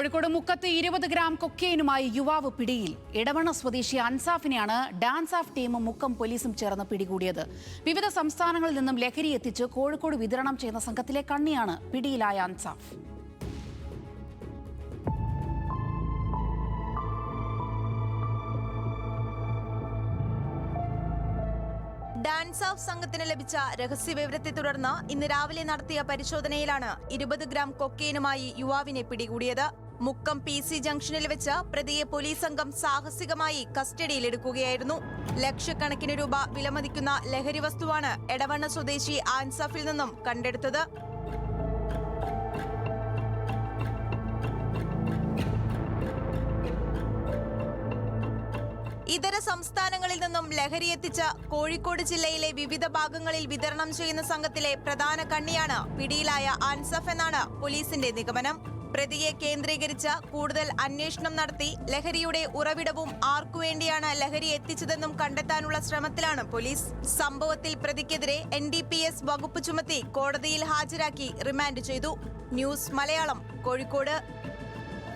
കോഴിക്കോട് മുക്കത്ത് 20 ഗ്രാം കൊക്കെയിനുമായി യുവാവ് പിടിയിൽ. എടവണ്ണ സ്വദേശി അൻസാഫിനെയാണ് ഡാൻസ് ഓഫ് ടീമും മുക്കം പോലീസും ചേർന്ന് പിടികൂടിയത്. വിവിധ സംസ്ഥാനങ്ങളിൽ നിന്നും ലഹരി എത്തിച്ച് കോഴിക്കോട് വിതരണം ചെയ്യുന്ന സംഘത്തിലെ കണ്ണിയാണ് പിടിയിലായ അൻസാഫ്. ഡാൻസ് ഓഫ് സംഘത്തിന് ലഭിച്ച രഹസ്യവിവരത്തെ തുടർന്ന് ഇന്ന് രാവിലെ നടത്തിയ പരിശോധനയിലാണ് 20 ഗ്രാം കൊക്കെയിനുമായി യുവാവിനെ പിടികൂടിയത്. മുക്കം PC ജംഗ്ഷനിൽ വെച്ച് പ്രതിയെ പോലീസ് സംഘം സാഹസികമായി കസ്റ്റഡിയിലെടുക്കുകയായിരുന്നു. ലക്ഷക്കണക്കിന് രൂപ വിലമതിക്കുന്ന ലഹരി വസ്തുവാണ് എടവണ്ണ സ്വദേശി അൻസാഫിൽ നിന്നും കണ്ടെടുത്തത്. ഇതര സംസ്ഥാനങ്ങളിൽ നിന്നും ലഹരി എത്തിച്ച് കോഴിക്കോട് ജില്ലയിലെ വിവിധ ഭാഗങ്ങളിൽ വിതരണം ചെയ്യുന്ന സംഘത്തിലെ പ്രധാന കണ്ണിയാണ് പിടിയിലായ അൻസാഫ് എന്നാണ് പോലീസിന്റെ നിഗമനം. പ്രതിയെ കേന്ദ്രീകരിച്ച് കൂടുതൽ അന്വേഷണം നടത്തി ലഹരിയുടെ ഉറവിടവും ആർക്കുവേണ്ടിയാണ് ലഹരി എത്തിച്ചതെന്നും കണ്ടെത്താനുള്ള ശ്രമത്തിലാണ് പോലീസ്. സംഭവത്തിൽ പ്രതിക്കെതിരെ NDPS വകുപ്പ് ചുമത്തി കോടതിയിൽ ഹാജരാക്കി റിമാൻഡ് ചെയ്തു. ന്യൂസ് മലയാളം, കോഴിക്കോട്.